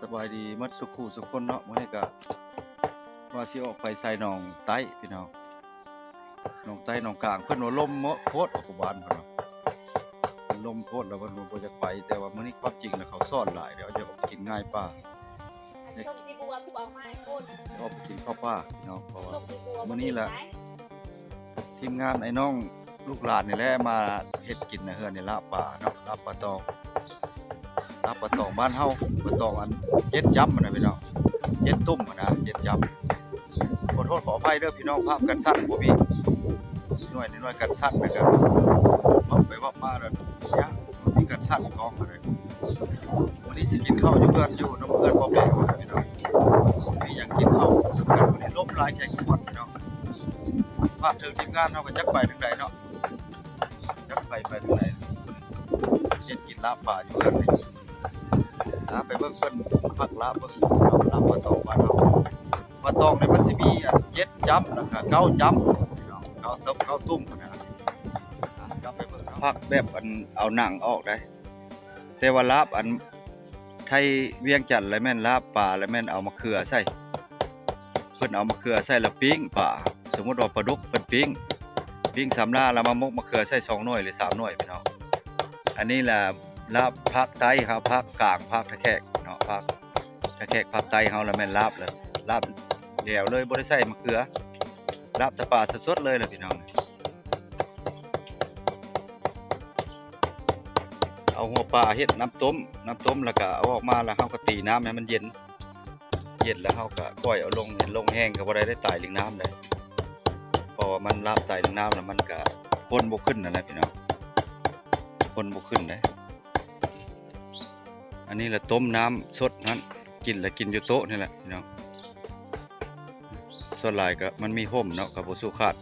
สบายดีมัดสุขุสุขคนเนาะมื้อนี้ก็ว่าสิออกไปใส่หนองไต้พี่น้องหนองไต้หนองกลางเพิ่นว่าลมเมาะโพดออกบ้านเพิ่นว่าลมโพดแล้วเพิ่นบ่อยากไปแต่ว่ามื้อนี้ความจริงแล้วเขาซ่อนหลายเดี๋ยวจะออกไปกินง่ายป่าเด็กส้มสีบัวผู้เอาไม้ก้นออกไปกินข้าวป่าพี่น้องเพราะว่า ส้มสีบัว มื้อนี้แหละทีมงานไอ้น้องลูกหลานนี่แหละมาเฮ็ดกินนะเฮือนนี่ลาบป่าเนาะลาบปลาตองลาบปลาตองบ้านเฮาปลาตองอันเจ็ดจับมันน่ะพี่น้องเจ็ดตุ้มนะเจ็ดจับขอโทษขออภัยเด้อพี่น้องภาพกันสั้นบ่มีหน่วยกันสั้นนะครับเอาไปว่ามาแล้วเนี่ยมีกันสั้นกองอะไรวันนี้สิกินข้าวอยู่เพื่อนอยู่น้ำเพื่อนบ่แปลกว่าพี่น้องมีหยังกินข้าวน้ำเพื่อนวันนี้ลมหลายแข่งหมดพี่น้องภาพถึงทีมงานเฮาก็จักไปทางใดเนาะจักไปทางใดเฮ็ดกินลาบป่าอยู่เพื่อนนี่ไปเบิ่งเพิ่นพักลาบเบิ่งลาบปลาตองบ้านเฮาปลาตองในมันสิมี7จับแล้วก็9จับพี่น้อง9ตุ้มนะจับไปเบิ่งพักแบบอันเอาหนังออกได้แต่ว่าลาบอันไทยเวียงจันทน์แล้วแม่นลาบป่าแล้วแม่นเอามะเขือใส่เพิ่นเอามะเขือใส่แล้วปิ้งป่าสมมุติว่าปลาดุกเพิ่นปิ้งสำลาแล้วมามกมะเขือใส่2หน่วยหรือ3หน่วยพี่น้องอันนี้แหละลาบภาคใต้ครับภาคกลางภาคตะแคกเนาะภาคตะแคกภาคใต้เฮาแล้วแม่นลาบเลยลาบเดี่ยวเลยบ่ได้ใส่มะเขือลาบตะป่าสดๆเลยล่ะพี่น้องเอาหัวปลาเฮ็ดน้ำต้มแล้วก็เอาออกมาแล้วเฮาก็ตีน้ำให้มันเย็นแล้วเฮาก็ก้อยเอาลงเห็นลงแห้งก็บ่ได้ตายลิงน้ำได้เพราะว่ามันลาบตายลิงน้ำแล้วมันก็คนบ่ขึ้นนั่นแหละพี่น้องคนบ่ขึ้นเด้อันนี้แหละต้มน้ำสดนั้นกินแล้วกินอยู่โต๊ะนี่แหละพี่น้องส่วนหลายก็มันมีห่มเนาะก็บ่สู้ขาด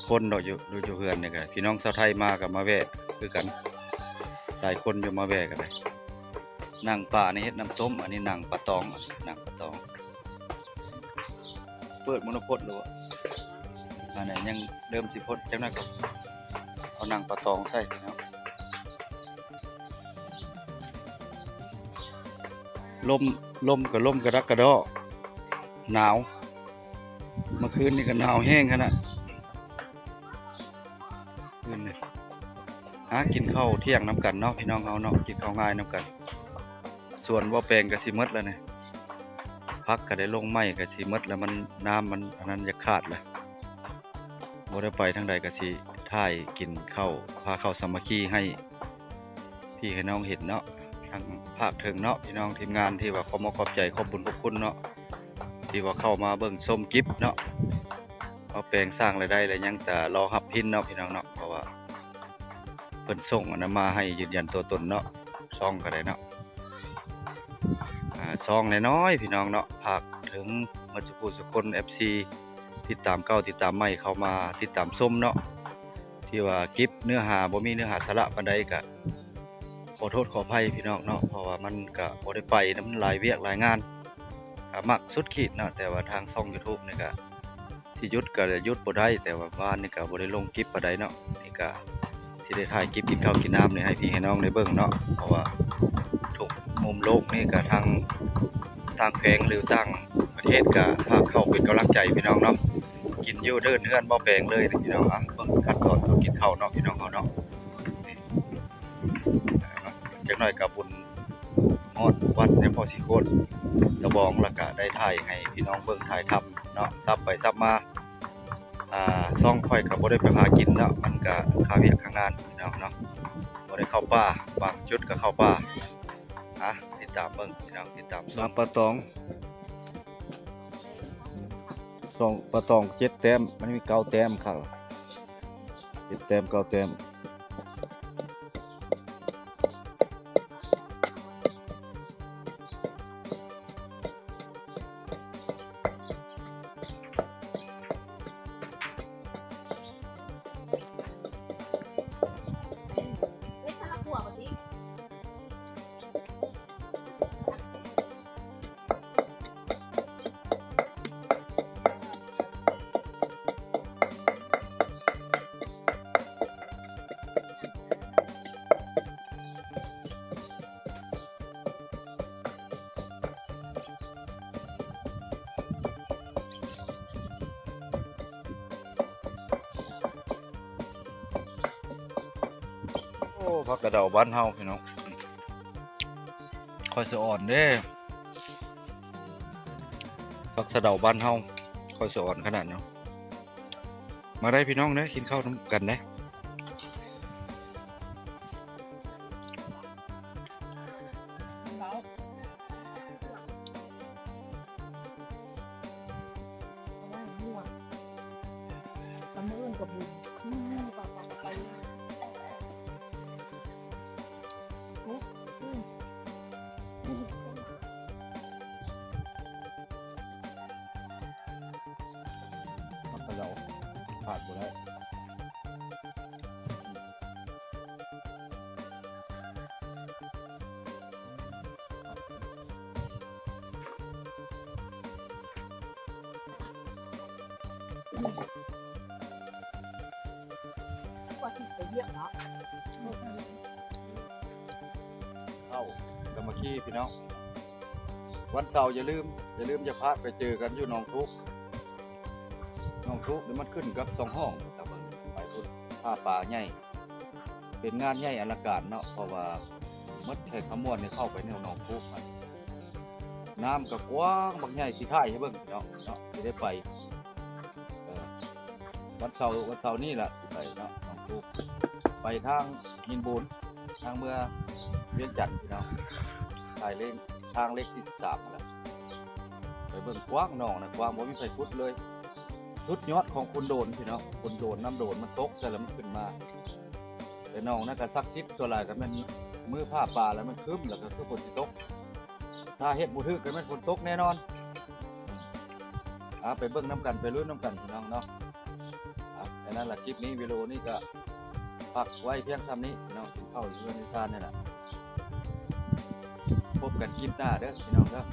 คนเนาะอยู่เฮือนนี่ก็พี่น้องชาวไทยมาก็มาแวะคือกันหลายคนอยู่มาแวะกันเลยนางป่านี่เฮ็ดน้ำต้มอันนี้นางปลาตองเปิดมโนพจน์แล้วอันนี้ยังเริ่มสิพดจังนั้นก็เอานางปลาตองใส่เนาะลมก็ลมกระดักกระดอหนาวเมื่อคืนนี่ก็หนาวแห้งขนาดคืนนี่กินข้าวเที่ยงน้ำกันเนาะพี่น้องเฮาเนาะกินข้าวง่ายน้ำกันส่วนว่าแปลงก็สิหมดแล้วนี่พักก็ได้ลงไม้ก็สิหมดแล้วมันน้ำมันอันนั้นจะขาดแล้วบ่ได้ไปทางใดก็สิถ่ายกินข้าวพาข้าวสามัคคีให้พี่ให้น้องเห็นเนาะทางภาคถึงเนาะพี่น้องทีมงานที่ว่าขอขอบใจขอบบุญขอบคุณเนาะที่ว่าเข้ามาเบิ่งส้มกิฟเนาะเอาแปลงสร้างรายได้แล้วยังแต่รอรับพินเนาะพี่น้องเนาะเพราะว่าเพิ่นส่งอันนั้นมาให้ยืนยันตัวตนเนาะซองก็ได้เนาะซองน้อยๆพี่น้องเนาะภาคถึงมาจุกุสุคน FC ติดตามเก่าติดตามใหม่เข้ามาติดตามส้มเนาะที่ว่ากิฟเนื้อหาบ่มีเนื้อหาสาระปานใดก็ขอโทษขออภัยพี่น้องเนาะเพราะว่ามันก็บ่ได้ไปนำหลายเวียกหลายงานมักสุดขีดเนาะแต่ว่าทางช่อง YouTube นี่ก็สิหยุดก็หยุดบ่ได้แต่ว่าบ้านนี่ก็บ่ได้ลงคลิปปานใดเนาะนี่ก็สิได้ถ่ายคลิปกินข้าวกินน้ำนี่ให้พี่ให้น้องได้เบิ่งเนาะเพราะว่าทุกมุมโลกนี่ก็ทางแขวงหรือต่างประเทศก็พาเข้าเป็นกำลังใจพี่น้องเนาะกินอยู่เดินเฮือนบ่แปลงเลยพี่น้องเบิ่งขั้นตอนการกินข้าวเนาะพี่น้องเฮาเนาะจักหน่อยก็บุญฮอดวัดในพ่อสิโคตรตะบองแล้วก็ได้ถ่ายให้พี่น้องเบิ่งถ่ายทำเนาะซับไปซับมาซ่องค่อยก็บ่ได้ไปหากินเนาะมันก็ค่าเวียกค่างานพี่น้องเนาะบ่ได้เข้าป่าบางจุดก็เข้าป่าติดตามเบิ่งพี่น้องติดตามปลาตองปลาตอง7แต้มมันมี9แต้มครับ7แต้ม9แต้มไม่ทราบหัวกว่านี้ ผักกระเดาบ้านเฮาพี่น้องค่อยสิอ่อนเด้ผักสะเดาบ้านเฮาค่อยสิอ่อนขนาดเนาะมาได้พี่น้องเด้อกินข้าวนำกันเด้ตำมือกับบุญต่อไปผักกระเดาขาดบ่ได้ว่าที่ไปเยี่ยมเนาะ เข้ากับมาขี้พี่น้องวันเสาร์อย่าลืมอย่าพลาดไปเจอกันอยู่หนองทุกเดี๋ยวมันขึ้นกับ2ห้องครับไปพุ่นผ้าป่าใหญ่เป็นงานใหญ่อลังการเนาะเพราะว่าหมดแขกขมวนนี่เข้าไปในหนองทุกน้ำก็กว้างบักใหญ่สิถ่ายให้เบิ่งพี่น้องเนาะสิได้ไปวันเสาร์นี่ล่ะสิไปเนาะหนองทุกไปทางหินบูนทางเมื่อเวียงจันทน์พี่น้องถ่ายเล่นทางเล็กที่13นั่นแหละไปเบิ่งกว้างหนองนะกว้างบ่มีไฟพุดเลยสุดยอดของคนโดนพี่น้องคนโดนน้ำโดนมันตกแต่แล้วมันขึ้นมาแต่หนองนั่นก็ซักซิดส่วนหลายก็แม่นมือผ้าป่าแล้วมันคึ้มแล้วก็คือฝนสิตกถ้าเฮ็ดบ่ถึกก็แม่นฝนตกแน่นอนไปเบิ่งน้ำกันไปลุ้นน้ำกันพี่น้องเนาะแค่นั้นล่ะคลิปนี้วิดีโอนี้ก็พักไว้เพียงซ้ำนี้พี่น้องกินข้าวอยู่ในทานนี่แหละพบกันคลิปหน้าเด้อพี่น้องเด้อ